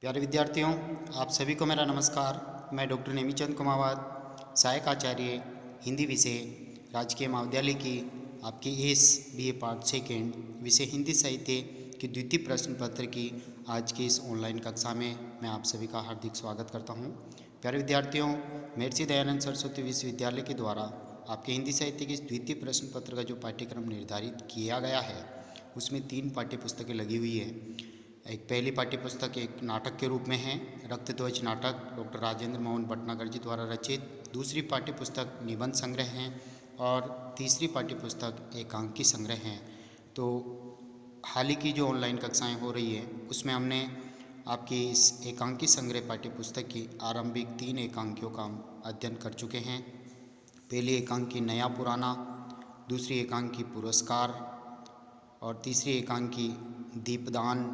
प्यारे विद्यार्थियों, आप सभी को मेरा नमस्कार। मैं डॉक्टर नेमीचंद कुमावत, सहायक आचार्य हिंदी विषय, राजकीय महाविद्यालय की आपकी एस BA पार्ट सेकेंड विषय हिंदी साहित्य की द्वितीय प्रश्न पत्र की आज की इस ऑनलाइन कक्षा में मैं आप सभी का हार्दिक स्वागत करता हूं। प्यारे विद्यार्थियों, महर्षि दयानंद सरस्वती विश्वविद्यालय के द्वारा आपके हिंदी साहित्य के इस द्वितीय प्रश्न पत्र का जो पाठ्यक्रम निर्धारित किया गया है उसमें 3 पाठ्य पुस्तकें लगी हुई है। एक पहली पाठ्यपुस्तक एक नाटक के रूप में है, रक्तध्वज नाटक, डॉक्टर राजेंद्र मोहन भटनागर जी द्वारा रचित। दूसरी पाठ्यपुस्तक निबंध संग्रह है और तीसरी पाठ्यपुस्तक एकांकी संग्रह है। तो हाल ही की जो ऑनलाइन कक्षाएं हो रही है उसमें हमने आपकी इस एकांकी संग्रह पाठ्यपुस्तक की आरंभिक 3 एकांकियों का हम अध्ययन कर चुके हैं। पहली एकांकी नया पुराना, दूसरी एकांकी पुरस्कार और तीसरी एकांकी दीपदान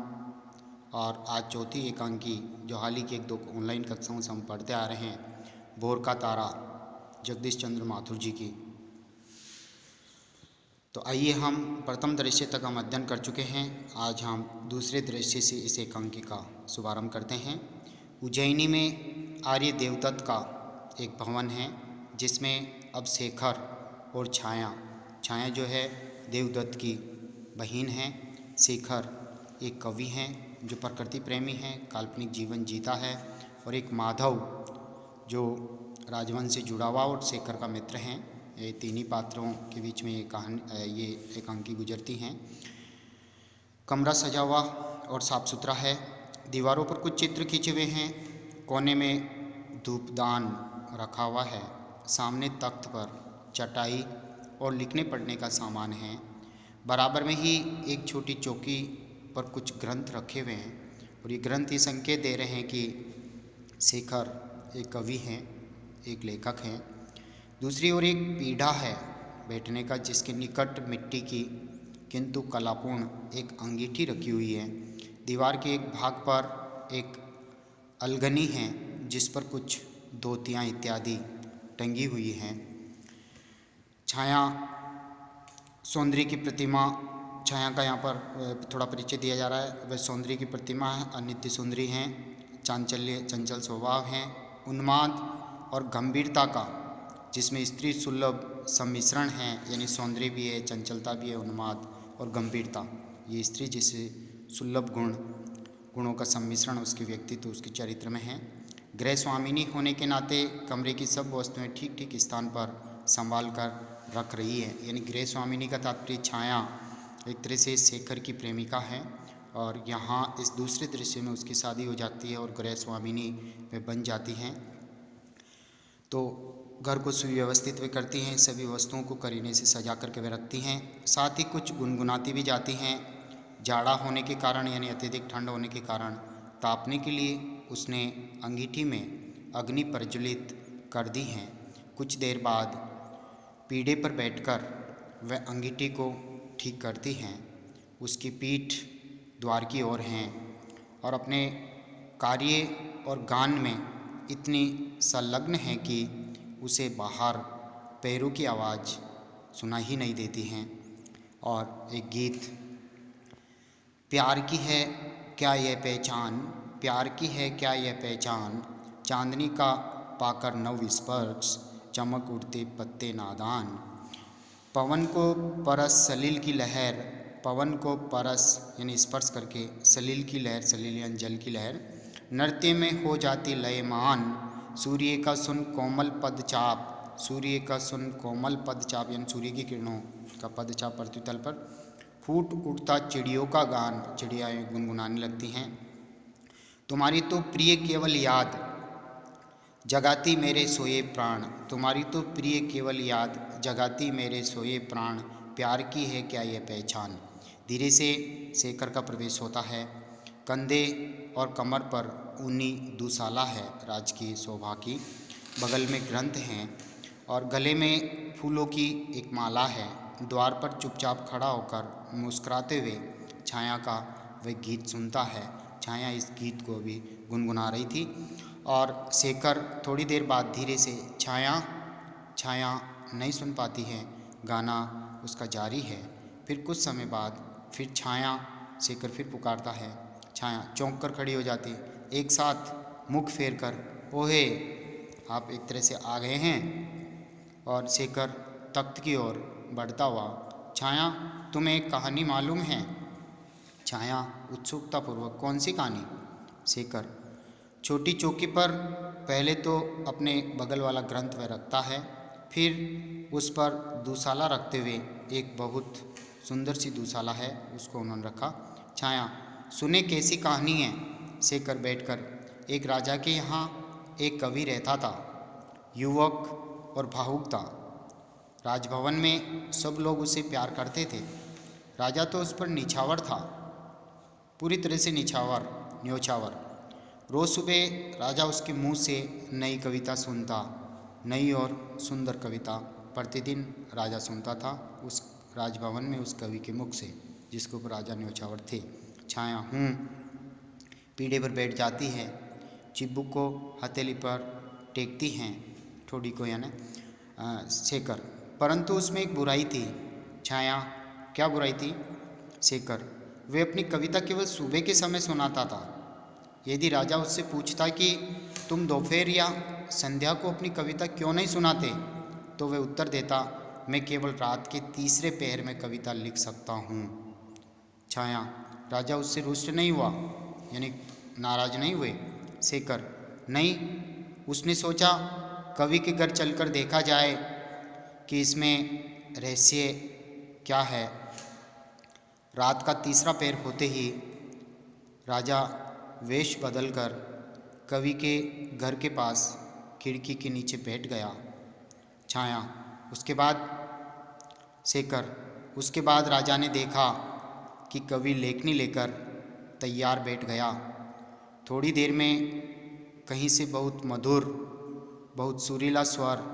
और आज चौथी एकांकी जो हाल ही की 1-2 ऑनलाइन कक्षाओं से हम पढ़ते आ रहे हैं, भोर का तारा, जगदीश चंद्र माथुर जी की। तो आइए हम प्रथम दृश्य तक हम अध्ययन कर चुके हैं। आज हम दूसरे दृश्य से इस एकांकी का शुभारंभ करते हैं। उज्जैनी में आर्य देवदत्त का एक भवन है जिसमें अब शेखर और छाया जो है देवदत्त की बहन है। शेखर एक कवि हैं जो प्रकृति प्रेमी हैं, काल्पनिक जीवन जीता है, और एक माधव जो राजवंश से जुड़ा हुआ और शेखर का मित्र हैं। ये तीन ही पात्रों के बीच में ये एकांकी गुजरती हैं। कमरा सजा हुआ और साफ सुथरा है। दीवारों पर कुछ चित्र खींचे हुए हैं। कोने में धूपदान रखा हुआ है। सामने तख्त पर चटाई और लिखने पढ़ने का सामान है। बराबर में ही एक छोटी चौकी पर कुछ ग्रंथ रखे हुए हैं और ये ग्रंथ ये संकेत दे रहे हैं कि शेखर एक कवि हैं, एक लेखक हैं। दूसरी ओर एक पीढ़ा है बैठने का जिसके निकट मिट्टी की किंतु कलापूर्ण एक अंगीठी रखी हुई है। दीवार के एक भाग पर एक अलगनी है जिस पर कुछ धोतियाँ इत्यादि टंगी हुई हैं। छाया सौंदर्य की प्रतिमा, छाया का यहाँ पर थोड़ा परिचय दिया जा रहा है। वह सौंदर्य की प्रतिमा है, अनित्य सुंदरी हैं, चांचल्य चंचल स्वभाव हैं, उन्माद और गंभीरता का जिसमें स्त्री सुलभ सम्मिश्रण है, यानी सौंदर्य भी है, चंचलता भी है, उन्माद और गंभीरता। ये स्त्री जिसे सुलभ गुणों का सम्मिश्रण उसके व्यक्तित्व उसके चरित्र में है। गृह स्वामिनी होने के नाते कमरे की सब वस्तुएं ठीक ठीक स्थान पर संभाल कर रख रही है। यानी गृह स्वामिनी का तात्पर्य छाया एक तरह से शेखर की प्रेमिका है और यहाँ इस दूसरे दृश्य में उसकी शादी हो जाती है और गृह स्वामिनी में बन जाती हैं। तो घर को सुव्यवस्थित वे करती हैं, सभी वस्तुओं को करीने से सजा करके वे रखती हैं। साथ ही कुछ गुनगुनाती भी जाती हैं। जाड़ा होने के कारण यानी अत्यधिक ठंड होने के कारण तापने के लिए उसने अंगीठी में अग्नि प्रज्वलित कर दी हैं। कुछ देर बाद पीढ़े पर बैठकर वह अंगीठी को ठीक करती हैं। उसकी पीठ द्वार की ओर हैं और अपने कार्य और गान में इतनी संलग्न है कि उसे बाहर पैरों की आवाज़ सुनाई ही नहीं देती हैं। और एक गीत, प्यार की है क्या यह पहचान, प्यार की है क्या यह पहचान, चांदनी का पाकर नव स्पर्श, चमक उठते पत्ते नादान। पवन को परस सलील की लहर, पवन को परस यानी स्पर्श करके सलील की लहर, सलील यानी जल की लहर, नृत्य में हो जाती लयमान। सूर्य का सुन कोमल पदचाप, सूर्य का सुन कोमल पदचाप यानी सूर्य की किरणों का पदचाप पृथ्वी तल पर, फूट उठता चिड़ियों का गान, चिड़िया गुनगुनाने लगती हैं। तुम्हारी तो प्रिय केवल याद जगाती मेरे सोए प्राण, तुम्हारी तो प्रिय केवल याद जगाती मेरे सोए प्राण, प्यार की है क्या यह पहचान। धीरे से शेखर का प्रवेश होता है। कंधे और कमर पर ऊनी दुशाला है राजकीय शोभा की, बगल में ग्रंथ हैं और गले में फूलों की एक माला है। द्वार पर चुपचाप खड़ा होकर मुस्कुराते हुए छाया का वह गीत सुनता है। छाया इस गीत को भी गुनगुना रही थी और शेखर थोड़ी देर बाद धीरे से छाया नहीं सुन पाती है, गाना उसका जारी है। फिर कुछ समय बाद फिर शेखर फिर पुकारता है। छाया चौंक कर खड़ी हो जाती, एक साथ मुख फेर कर, ओहे आप एक तरह से आ गए हैं। और शेखर तख्त की ओर बढ़ता हुआ, छाया तुम्हें एक कहानी मालूम है? छाया उत्सुकतापूर्वक, कौन सी कहानी? शेखर, छोटी चौकी पर पहले तो अपने बगल वाला ग्रंथ वह रखता है, फिर उस पर दूसाला रखते हुए, एक बहुत सुंदर सी दूसाला है उसको उन्होंने रखा। छाया, सुने कैसी कहानी है? शेखर बैठकर, एक राजा के यहाँ एक कवि रहता था, युवक और भावुक था। राजभवन में सब लोग उसे प्यार करते थे। राजा तो उस पर निछावर था, पूरी तरह से न्योछावर। रोज़ सुबह राजा उसके मुंह से नई कविता सुनता, नई और सुंदर कविता प्रतिदिन राजा सुनता था उस राजभवन में उस कवि के मुख से, जिसके ऊपर राजा न्योछावर थे। छाया पीढ़े पर बैठ जाती है, चिब्बू को हथेली पर टेकती हैं, ठोड़ी को यानी। शेखर, परंतु उसमें एक बुराई थी। छाया, क्या बुराई थी? शेखर, वे अपनी कविता केवल सुबह के समय सुनाता था। यदि राजा उससे पूछता कि तुम दोपहर या संध्या को अपनी कविता क्यों नहीं सुनाते, तो वह उत्तर देता, मैं केवल रात के तीसरे पहर में कविता लिख सकता हूँ। छाया, राजा उससे रुष्ट नहीं हुआ, यानी नाराज नहीं हुए? शेखर, नहीं, उसने सोचा कवि के घर चलकर देखा जाए कि इसमें रहस्य क्या है। रात का तीसरा पैर होते ही राजा वेश बदलकर कवि के घर के पास खिड़की के नीचे बैठ गया। छाया, उसके बाद? शेखर, उसके बाद राजा ने देखा कि कवि लेखनी लेकर तैयार बैठ गया। थोड़ी देर में कहीं से बहुत मधुर, बहुत सुरीला स्वर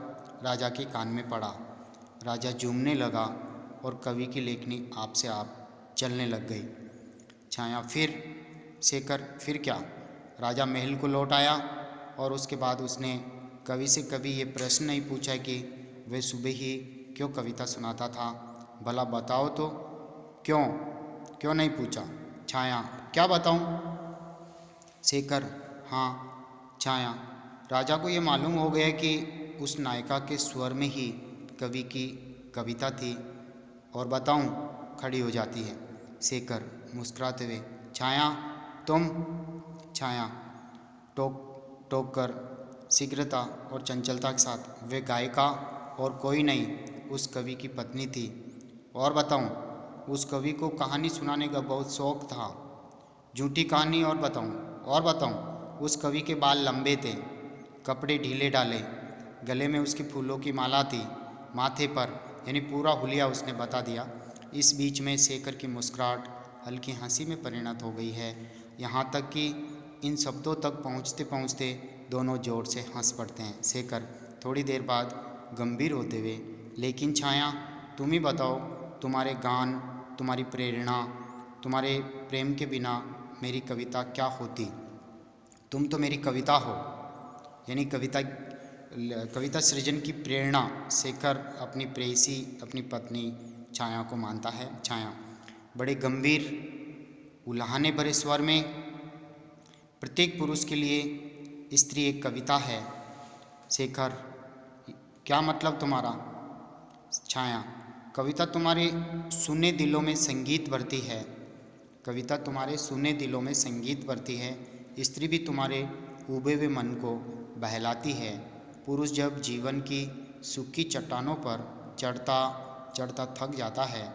राजा के कान में पड़ा। राजा झूमने लगा और कवि की लेखनी आप से आप चलने लग गई। छाया, फिर? शेखर, फिर क्या? राजा महल को लौट आया और उसके बाद उसने कवि से कभी ये प्रश्न नहीं पूछा कि वह सुबह ही क्यों कविता सुनाता था, भला बताओ तो। क्यों नहीं पूछा? छाया, क्या बताऊं? शेखर, हाँ। छाया, राजा को ये मालूम हो गया कि उस नायिका के स्वर में ही कवि की कविता थी। और बताऊं? खड़ी हो जाती है। शेखर मुस्कुराते हुए, छाया तुम? छाया टोक टोक कर शीघ्रता और चंचलता के साथ, वे गायिका और कोई नहीं, उस कवि की पत्नी थी। और बताऊं? उस कवि को कहानी सुनाने का बहुत शौक था। झूठी कहानी? और बताऊं? उस कवि के बाल लंबे थे, कपड़े ढीले डाले, गले में उसके फूलों की माला थी, माथे पर, यानी पूरा हुलिया उसने बता दिया। इस बीच में शेखर की मुस्कुराहट हल्की हंसी में परिणत हो गई है, यहाँ तक कि इन शब्दों तक पहुँचते पहुँचते दोनों जोर से हंस पड़ते हैं। शेखर थोड़ी देर बाद गंभीर होते हुए, लेकिन छाया तुम ही बताओ, तुम्हारे गान, तुम्हारी प्रेरणा, तुम्हारे प्रेम के बिना मेरी कविता क्या होती? तुम तो मेरी कविता हो, यानी कविता सृजन की प्रेरणा शेखर अपनी प्रेयसी, अपनी पत्नी छाया को मानता है। छाया बड़े गंभीर उल्हाने भरे स्वर में, प्रत्येक पुरुष के लिए स्त्री एक कविता है। शेखर, क्या मतलब तुम्हारा? छाया, कविता तुम्हारे सुने दिलों में संगीत भरती है। कविता तुम्हारे सुने दिलों में संगीत भरती है। स्त्री भी तुम्हारे उबे हुए मन को बहलाती है। पुरुष जब जीवन की सूखी चट्टानों पर चढ़ता चढ़ता थक जाता है,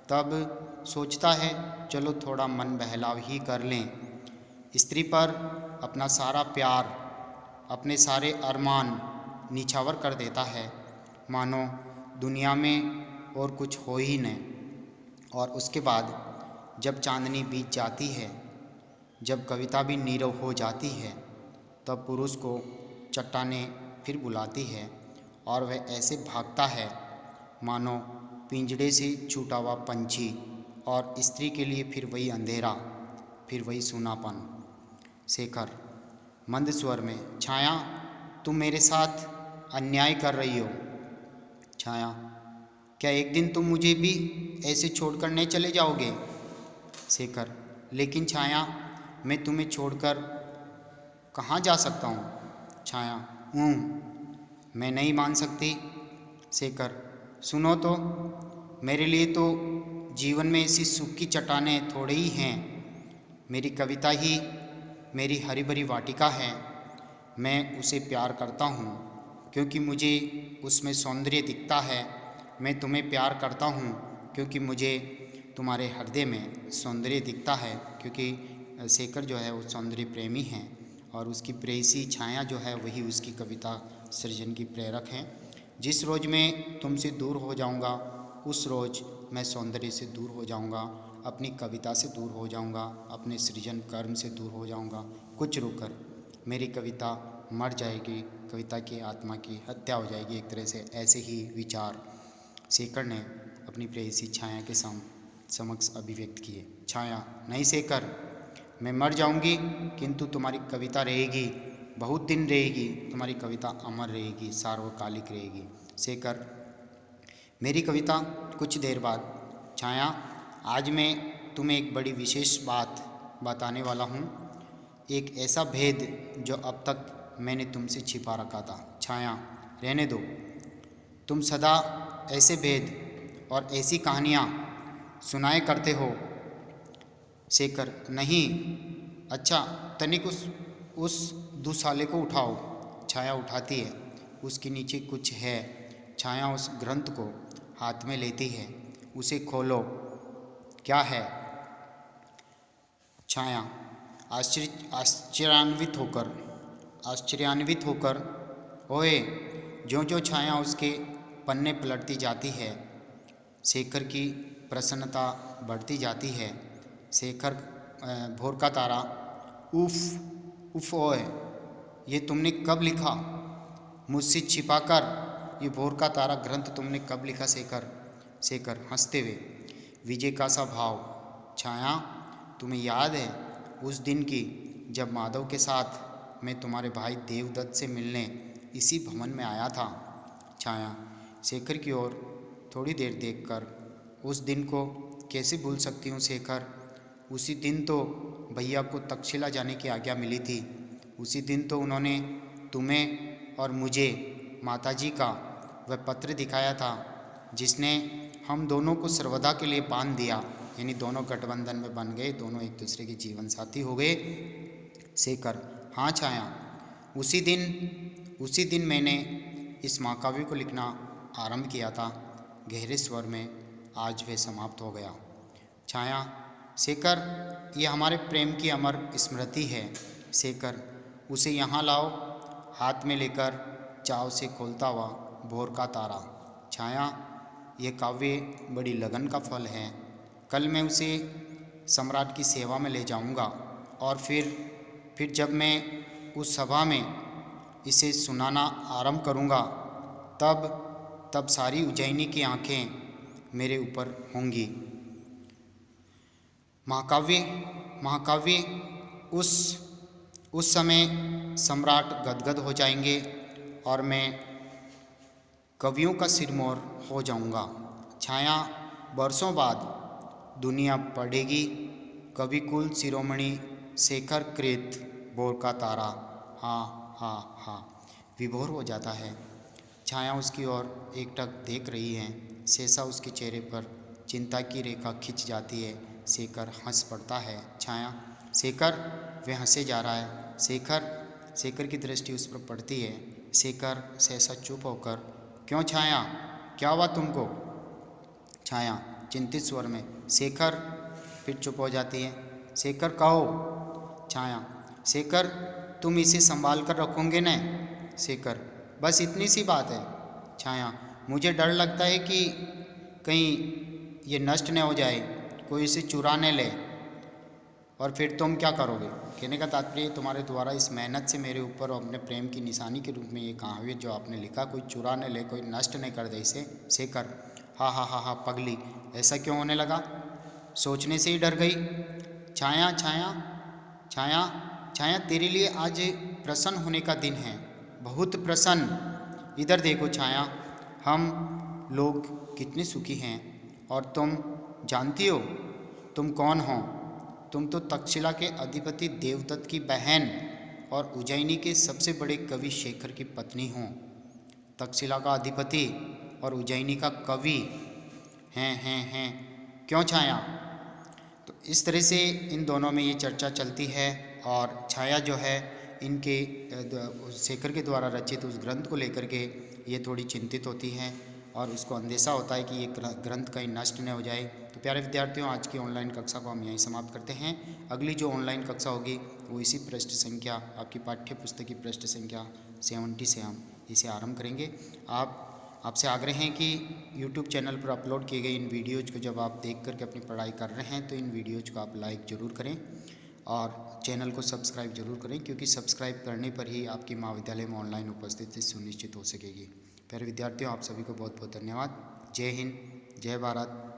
तब सोचता है चलो थोड़ा मन बहलाव ही कर लें। स्त्री पर अपना सारा प्यार, अपने सारे अरमान निछावर कर देता है, मानो दुनिया में और कुछ हो ही नहीं। और उसके बाद जब चांदनी बीत जाती है, जब कविता भी नीरव हो जाती है, तब पुरुष को चट्टानें फिर बुलाती है और वह ऐसे भागता है मानो पिंजड़े से छूटा हुआ पंछी। और स्त्री के लिए फिर वही अंधेरा, फिर वही सूनापन। शेखर मंद स्वर में, छाया तुम मेरे साथ अन्याय कर रही हो। छाया, क्या एक दिन तुम मुझे भी ऐसे छोड़कर नहीं चले जाओगे? शेखर, लेकिन छाया मैं तुम्हें छोड़कर कहाँ जा सकता हूँ? छाया, मैं नहीं मान सकती। शेखर, सुनो तो, मेरे लिए तो जीवन में ऐसी सुख की चट्टानें थोड़ी ही हैं। मेरी कविता ही मेरी हरी भरी वाटिका है। मैं उसे प्यार करता हूँ क्योंकि मुझे उसमें सौंदर्य दिखता है। मैं तुम्हें प्यार करता हूँ क्योंकि मुझे तुम्हारे हृदय में सौंदर्य दिखता है। क्योंकि शेखर जो है वो सौंदर्य प्रेमी हैं और उसकी प्रेयसी छाया जो है वही उसकी कविता सृजन की प्रेरक हैं। जिस रोज़ मैं तुमसे दूर हो जाऊंगा उस रोज़ मैं सौंदर्य से दूर हो जाऊंगा, अपनी कविता से दूर हो जाऊंगा, अपने सृजन कर्म से दूर हो जाऊंगा। कुछ रुक कर मेरी कविता मर जाएगी, कविता की आत्मा की हत्या हो जाएगी एक तरह से। ऐसे ही विचार शेखर ने अपनी प्रेयसी छाया के समक्ष अभिव्यक्त किए। छाया, नहीं शेखर, मैं मर जाऊंगी किंतु तुम्हारी कविता रहेगी, बहुत दिन रहेगी, तुम्हारी कविता अमर रहेगी, सार्वकालिक रहेगी। शेखर, मेरी कविता कुछ देर बाद। छाया, आज मैं तुम्हें एक बड़ी विशेष बात बताने वाला हूँ, एक ऐसा भेद जो अब तक मैंने तुमसे छिपा रखा था। छाया, रहने दो, तुम सदा ऐसे भेद और ऐसी कहानियाँ सुनाए करते हो। शेखर, नहीं, अच्छा तनिक उस दुसाले को उठाओ। छाया उठाती है, उसके नीचे कुछ है। छाया उस ग्रंथ को हाथ में लेती है, उसे खोलो। क्या है? छाया आश्चर्यान्वित होकर ओए, ज्यों ज्यों छाया उसके पन्ने पलटती जाती है शेखर की प्रसन्नता बढ़ती जाती है। शेखर, भोर का तारा, उफ उफ, ओए ये तुमने कब लिखा? मुझसे छिपाकर ये भोर का तारा ग्रंथ तुमने कब लिखा शेखर? शेखर हंसते हुए, विजय का सा भाव। छाया, तुम्हें याद है उस दिन की जब माधव के साथ मैं तुम्हारे भाई देवदत्त से मिलने इसी भवन में आया था? छाया शेखर की ओर थोड़ी देर देखकर, उस दिन को कैसे भूल सकती हूँ शेखर? उसी दिन तो भैया को तक्षशिला जाने की आज्ञा मिली थी। उसी दिन तो उन्होंने तुम्हें और मुझे माताजी का वह पत्र दिखाया था जिसने हम दोनों को सर्वदा के लिए बांध दिया। यानी दोनों गठबंधन में बन गए, दोनों एक दूसरे के जीवन साथी हो गए। शेखर, हाँ छाया, उसी दिन मैंने इस महाकाव्य को लिखना आरंभ किया था। गहरे स्वर में आज वह समाप्त हो गया। छाया, शेखर, ये हमारे प्रेम की अमर स्मृति है। शेखर, उसे यहाँ लाओ। हाथ में लेकर चाव से खोलता हुआ भोर का तारा। छाया, यह काव्य बड़ी लगन का फल है। कल मैं उसे सम्राट की सेवा में ले जाऊंगा और फिर जब मैं उस सभा में इसे सुनाना आरंभ करूंगा तब सारी उज्जैनी की आंखें मेरे ऊपर होंगी। महाकाव्य उस समय सम्राट गदगद हो जाएंगे और मैं कवियों का सिरमौर हो जाऊंगा। छाया, बरसों बाद दुनिया पढ़ेगी कवि कुल शिरोमणि शेखर कृत भोर का तारा। हाँ हाँ हाँ, विभोर हो जाता है। छाया उसकी ओर एकटक देख रही है। शेषा उसके चेहरे पर चिंता की रेखा खिंच जाती है। शेखर हंस पड़ता है। छाया, शेखर, वह हंसे जा रहा है। शेखर की दृष्टि उस पर पड़ती है। शेखर सहसा चुप होकर, क्यों छाया, क्या हुआ तुमको? छाया चिंतित स्वर में, शेखर, फिर चुप हो जाती है। शेखर, कहो। छाया, शेखर, तुम इसे संभाल कर रखोगे न? शेखर, बस इतनी सी बात है। छाया, मुझे डर लगता है कि कहीं ये नष्ट न हो जाए, कोई इसे चुरा न ले, और फिर तुम क्या करोगे? कहने का तात्पर्य, तुम्हारे द्वारा इस मेहनत से मेरे ऊपर अपने प्रेम की निशानी के रूप में ये काव्य जो आपने लिखा, कोई चुरा न ले, कोई नष्ट नहीं कर दे इसे। शेखर, हाँ हाँ हाँ हाँ पगली, ऐसा क्यों होने लगा? सोचने से ही डर गई। छाया छाया छाया छाया, तेरे लिए आज प्रसन्न होने का दिन है, बहुत प्रसन्न। इधर देखो छाया, हम लोग कितने सुखी हैं। और तुम जानती हो तुम कौन हो? तुम तो तक्षशिला के अधिपति देवदत्त की बहन और उज्जैनी के सबसे बड़े कवि शेखर की पत्नी हों, तक्षशिला का अधिपति और उज्जैनी का कवि हैं क्यों छाया। तो इस तरह से इन दोनों में ये चर्चा चलती है और छाया जो है इनके शेखर के द्वारा रचित उस ग्रंथ को लेकर के ये थोड़ी चिंतित होती हैं और उसको अंदेशा होता है कि ये ग्रंथ कहीं नष्ट न हो जाए। तो प्यारे विद्यार्थियों, आज की ऑनलाइन कक्षा को हम यहीं समाप्त करते हैं। अगली जो ऑनलाइन कक्षा होगी वो इसी पृष्ठ संख्या, आपकी पाठ्य पुस्तक की पृष्ठ संख्या 70 से हम इसे आरंभ करेंगे। आपसे आग्रह है कि YouTube चैनल पर अपलोड किए गए इन वीडियोज़ को जब आप देख करके अपनी पढ़ाई कर रहे हैं तो इन वीडियोज़ को आप लाइक ज़रूर करें और चैनल को सब्सक्राइब जरूर करें, क्योंकि सब्सक्राइब करने पर ही आपकी महाविद्यालय में ऑनलाइन उपस्थिति सुनिश्चित हो सकेगी। प्यारे विद्यार्थियों, आप सभी को बहुत बहुत धन्यवाद। जय हिंद, जय भारत।